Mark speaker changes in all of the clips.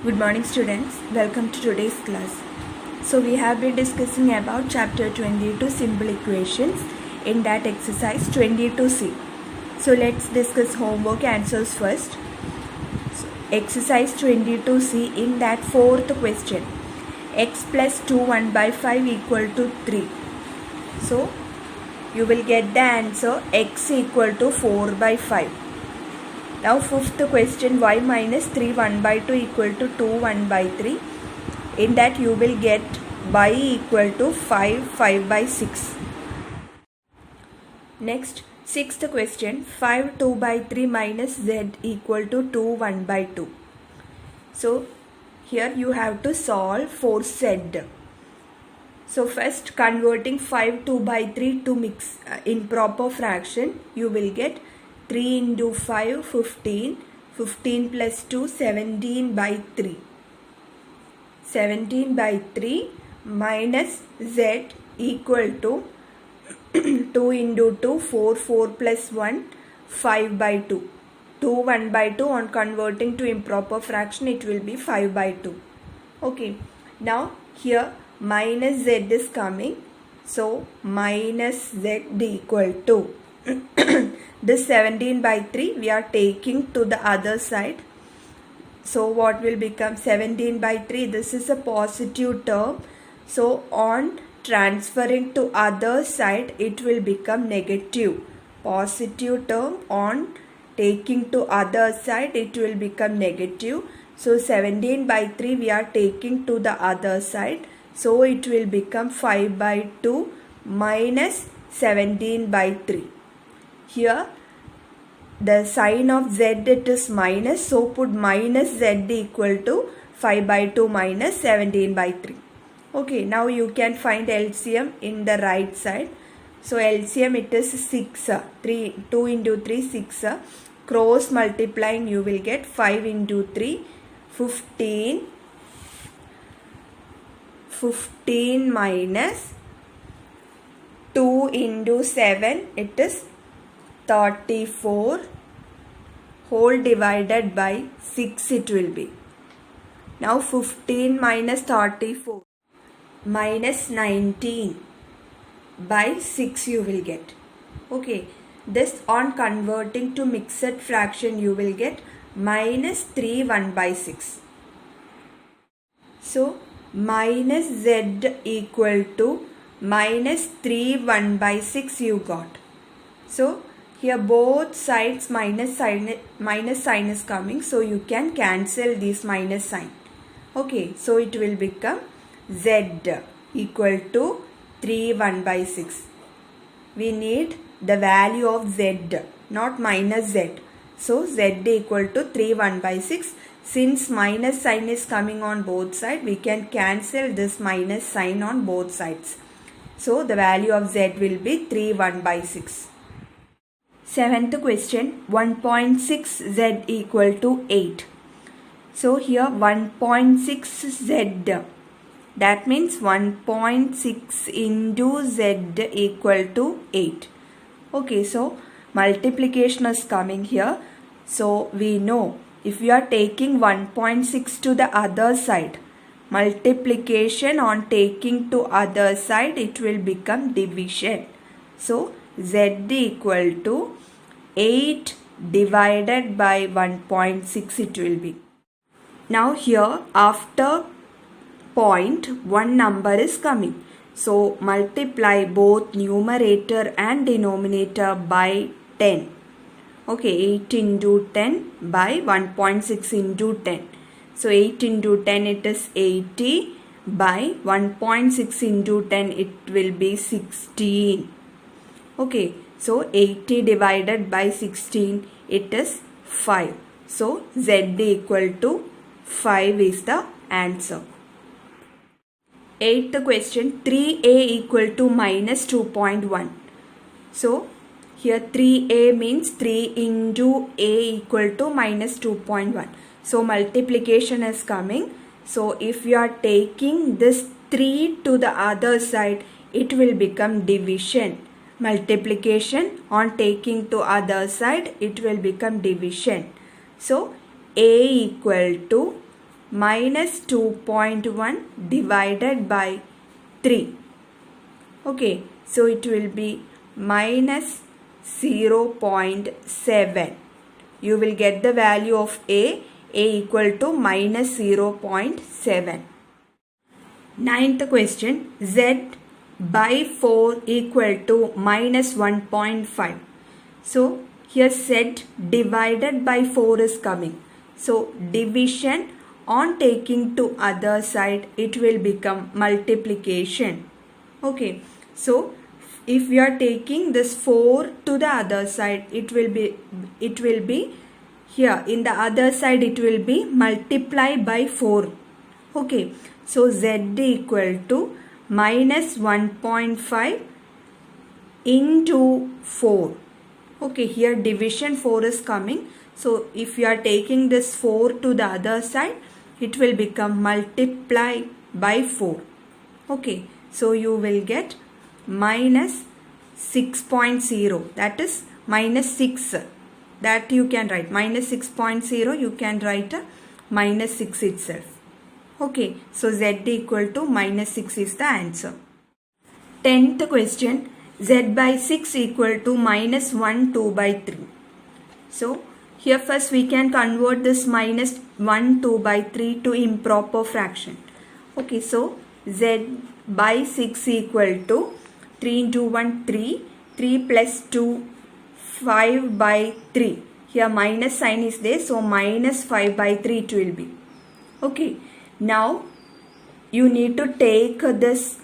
Speaker 1: Good morning students, welcome to today's class. So we have been discussing about chapter 22 simple equations in that exercise 22C. So let's discuss homework answers first. So, exercise 22C in that fourth question, x plus 2 1 by 5 equal to 3. So you will get the answer x equal to 4 by 5. Now fifth question, y minus 3 1 by 2 equal to 2 1 by 3. In that you will get y equal to 5 5 by 6. Next, sixth question, 5 2 by 3 minus z equal to 2 1 by 2. So here you have to solve for z. So first, converting 5 2 by 3 to mix in proper fraction, you will get 3 into 5, 15, 15 plus 2, 17 by 3. 17 by 3 minus z equal to 2 into 2, 4, 4 plus 1, 5 by 2. 2, 1 by 2 on converting to improper fraction, it will be 5 by 2. Okay, now here minus z is coming. So minus z equal to this 17 by 3 we are taking to the other side. So what will become 17 by 3? This is a positive term. So on transferring to other side it will become negative. Positive term on taking to other side it will become negative. So 17 by 3 we are taking to the other side. So it will become 5 by 2 minus 17 by 3. Here the sign of z it is minus, so put minus z equal to 5 by 2 minus 17 by 3. Okay, now you can find LCM in the right side. So LCM it is 6, 2 into 3 6. Cross multiplying you will get 5 into 3 15. 15 minus 2 into 7 it is 34 whole divided by 6 it will be. Now 15 minus 34 minus 19 by 6 you will get. Okay, this on converting to mixed fraction you will get minus 3 1 by 6. So minus z equal to minus 3 1 by 6 you got. So here both sides minus sign is coming, so you can cancel this minus sign. Okay, so it will become z equal to 3 1 by 6. We need the value of z, not minus z. So z equal to 3 1 by 6. Since minus sign is coming on both sides, we can cancel this minus sign on both sides. So the value of z will be 3 1 by 6. Seventh question, 1.6 z equal to 8. So here 1.6 z, that means 1.6 into z equal to 8. Okay, so multiplication is coming here. So we know if we are taking 1.6 to the other side, multiplication on taking to other side it will become division. So z equal to 8 divided by 1.6 it will be. Now here after point one number is coming. So multiply both numerator and denominator by 10. Okay, 8 into 10 by 1.6 into 10. So 8 into 10 it is 80 by 1.6 into 10 it will be 16. Okay, so 80 divided by 16 it is 5. So z equal to 5 is the answer. Eighth question, 3a equal to minus 2.1. So here 3a means 3 into a equal to minus 2.1. So multiplication is coming. So if you are taking this 3 to the other side, it will become division. Multiplication on taking to other side, it will become division. So a equal to minus 2.1 divided by 3. Okay, so it will be minus 0.7. You will get the value of A equal to minus 0.7. Ninth question, Z by 4 equal to minus 1.5. So here Z divided by 4 is coming. So division on taking to other side, it will become multiplication. Okay, so if we are taking this 4 to the other side, it will be here in the other side, it will be multiply by 4. Okay, so Z equal to minus 1.5 into 4. Okay, here division 4 is coming. So if you are taking this 4 to the other side, it will become multiply by 4. Okay, so you will get minus 6.0, that is minus 6. That you can write minus 6.0, you can write a minus 6 itself. Okay, so Z equal to minus 6 is the answer. 10th question, Z by 6 equal to minus 1, 2 by 3. So here first we can convert this minus 1, 2 by 3 to improper fraction. Okay, so Z by 6 equal to 3 into 1, 3, 3 plus 2, 5 by 3. Here minus sign is there, so minus 5 by 3 it will be. Okay, now you need to take this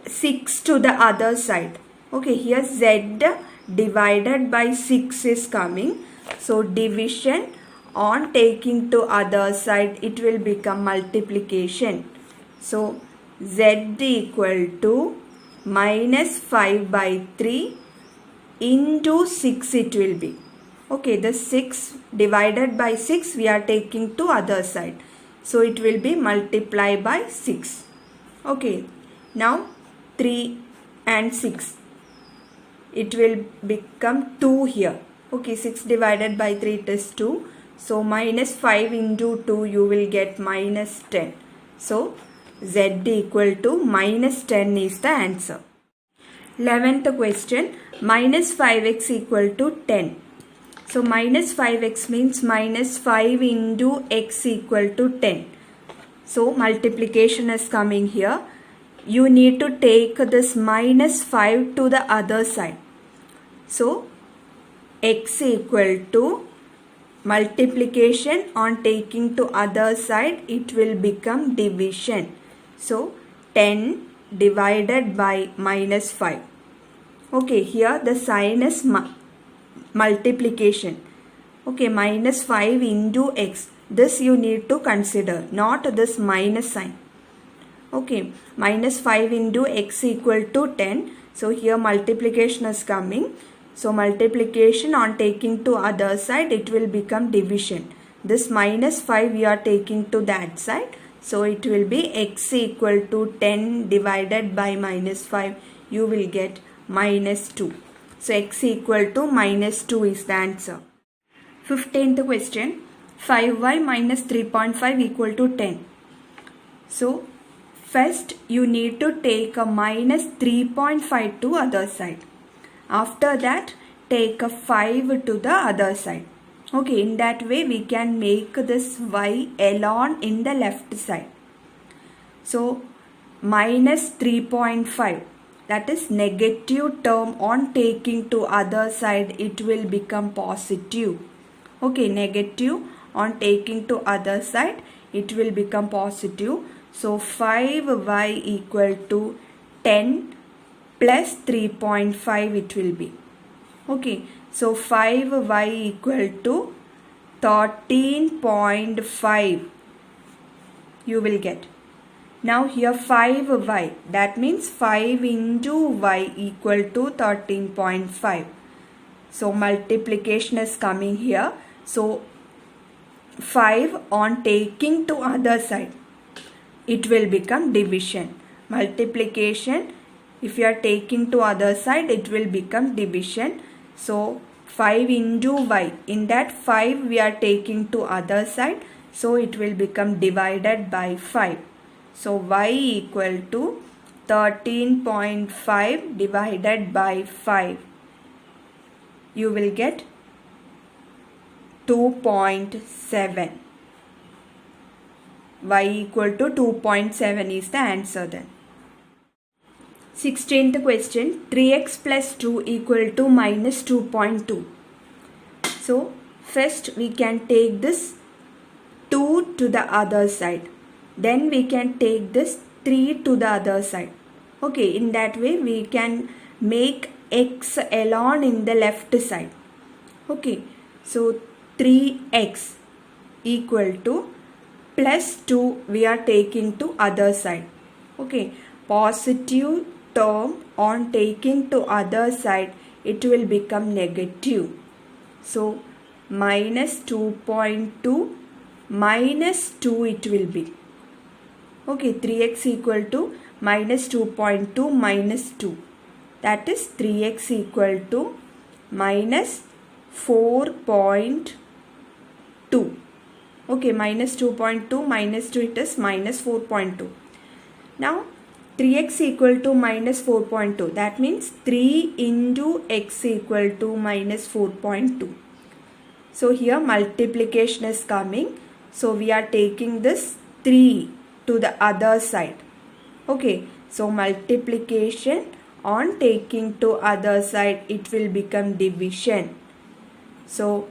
Speaker 1: 6 to the other side. Okay, here Z divided by 6 is coming. So division on taking to other side, it will become multiplication. So Z equal to minus 5 by 3 into 6 it will be. Okay, the 6 divided by 6 we are taking to other side. So it will be multiply by 6. Okay, now 3 and 6. It will become 2 here. Okay, 6 divided by 3 it is 2. So minus 5 into 2 you will get minus 10. So Z equal to minus 10 is the answer. 11th question, minus 5x equal to 10. So minus 5x means minus 5 into x equal to 10. So multiplication is coming here. You need to take this minus 5 to the other side. So x equal to multiplication on taking to other side, it will become division. So 10 divided by minus 5. Okay, here the sign is multiplication. Okay, minus 5 into x. This you need to consider, not this minus sign. Okay, minus 5 into x equal to 10. So here multiplication is coming. So multiplication on taking to other side, it will become division. This minus 5 we are taking to that side. So it will be x equal to 10 divided by minus 5. You will get minus 2. So x equal to minus 2 is the answer. 15th question, 5y minus 3.5 equal to 10. So first you need to take a minus 3.5 to other side. After that, take a 5 to the other side. Okay, in that way we can make this y alone in the left side. So minus 3.5, that is negative term on taking to other side, it will become positive. Okay, negative on taking to other side, it will become positive. So 5y equal to 10 plus 3.5 it will be. Okay, so 5y equal to 13.5 you will get. Now here 5y, that means 5 into y equal to 13.5. So multiplication is coming here. So 5 on taking to other side, it will become division. Multiplication, if you are taking to other side, it will become division. So 5 into y, in that 5 we are taking to other side. So it will become divided by 5. So y equal to 13.5 divided by 5. You will get 2.7. Y equal to 2.7 is the answer then. 16th question, 3x plus 2 equal to minus 2.2. So first we can take this 2 to the other side. Then we can take this 3 to the other side. Okay, in that way we can make x alone in the left side. Okay, so 3x equal to plus 2 we are taking to other side. Okay, positive term on taking to other side, it will become negative. So minus 2.2 minus 2 it will be. Okay, 3x equal to minus 2.2 minus 2. That is 3x equal to minus 4.2. Okay, minus 2.2 minus 2, it is minus 4.2. Now 3x equal to minus 4.2. That means 3 into x equal to minus 4.2. So here multiplication is coming. So we are taking this 3 to the other side. Okay, so multiplication on taking to other side, it will become division. So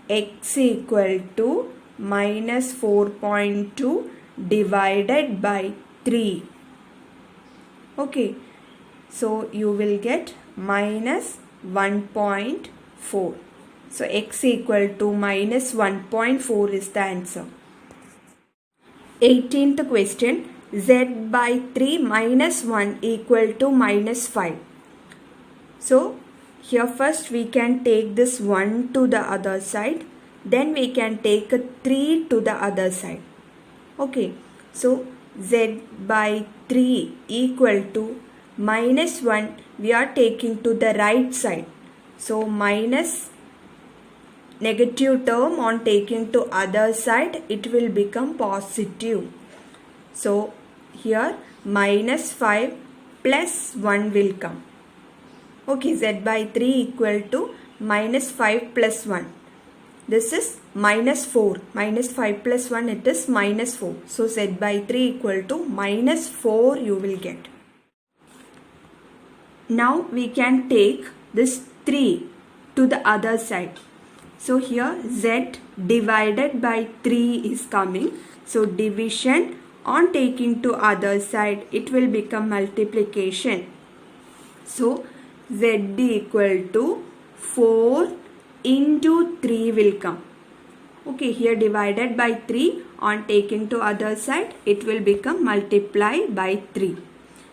Speaker 1: x equal to minus 4.2 divided by 3. Okay, so you will get minus 1.4. So x equal to minus 1.4 is the answer. 18th question, z by 3 minus 1 equal to minus 5. So here first we can take this 1 to the other side. Then we can take a 3 to the other side. Okay, so z by 3 equal to minus 1 we are taking to the right side. So minus negative term on taking to other side, it will become positive. So here minus 5 plus 1 will come. Okay, z by 3 equal to minus 5 plus 1. This is minus 4. Minus 5 plus 1, it is minus 4. So z by 3 equal to minus 4 you will get. Now we can take this 3 to the other side. So here z divided by 3 is coming. So division on taking to other side, it will become multiplication. So z equal to 4 into 3 will come. Okay, here divided by 3 on taking to other side, it will become multiply by 3.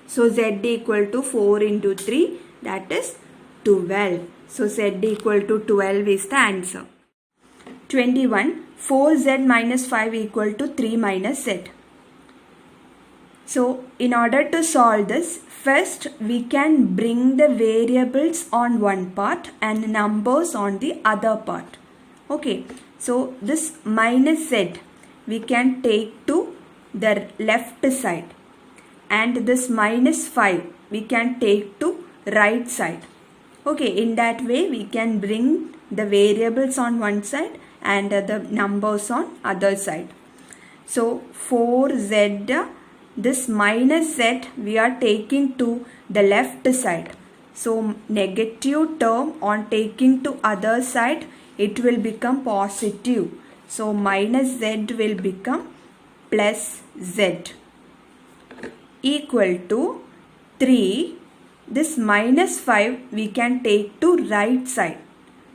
Speaker 1: So z equal to 4 into 3, that is 12. So z equal to 12 is the answer. 21. 4z minus 5 equal to 3 minus z. So in order to solve this, first we can bring the variables on one part and numbers on the other part. Okay, so this minus z we can take to the left side, and this minus 5 we can take to right side. Okay, in that way we can bring the variables on one side and the numbers on other side. So 4z, this minus z we are taking to the left side. So negative term on taking to other side, it will become positive. So minus z will become plus z equal to 3. This minus 5 we can take to right side.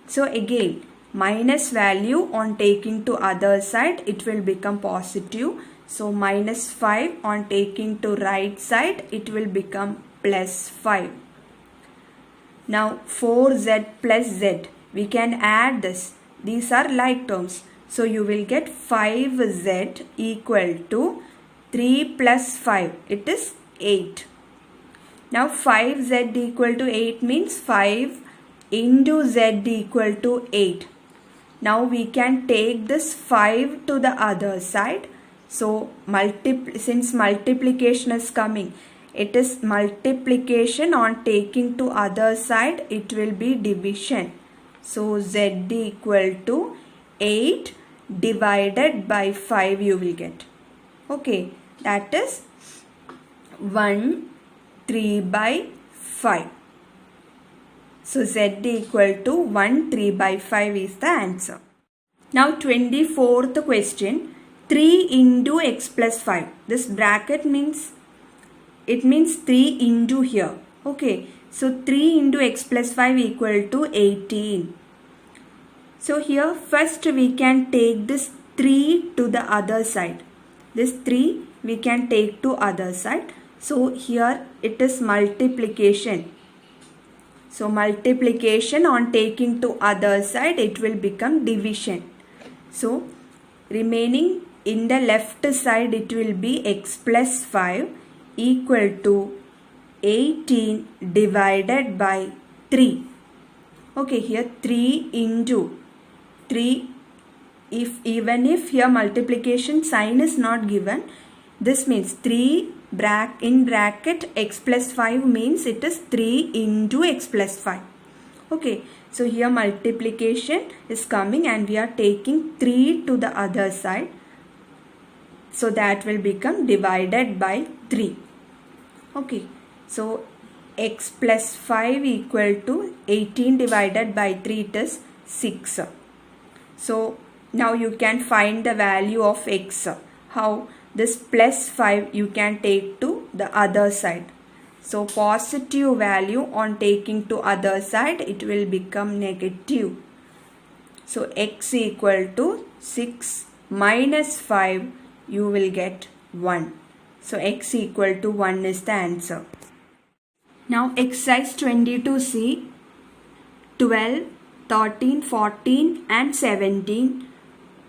Speaker 1: So again minus value on taking to other side, it will become positive. So minus 5 on taking to right side, it will become plus 5. Now 4z plus z, we can add this. These are like terms. So you will get 5z equal to 3 plus 5. It is 8. Now 5z equal to 8 means 5 into z equal to 8. Now we can take this 5 to the other side. So since multiplication is coming, it is multiplication. On taking to other side, it will be division. So Z equal to 8 divided by 5 you will get. Okay, that is 1 3 by 5. So Z equal to 1 3 by 5 is the answer. Now 24th question, 3 into x plus 5. This bracket means, it means 3 into here. Okay, so 3 into x plus 5 equal to 18. So here first we can take this 3 to the other side. This 3 we can take to other side. So here it is multiplication. So multiplication, on taking to other side, it will become division. So remaining in the left side, it will be x plus 5 equal to 18 divided by 3. Okay, here 3 into 3. Even if here multiplication sign is not given, this means 3 in bracket x plus 5 means it is 3 into x plus 5. Okay, so here multiplication is coming and we are taking 3 to the other side. So that will become divided by 3. Okay, so x plus 5 equal to 18 divided by 3, it is 6. So now you can find the value of x. How? This plus 5 you can take to the other side. So positive value on taking to other side, it will become negative. So x equal to 6 minus 5, you will get 1. So x equal to 1 is the answer. Now exercise 22C, 12, 13, 14 and 17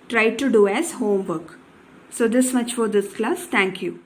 Speaker 1: try to do as homework. So this much for this class. Thank you.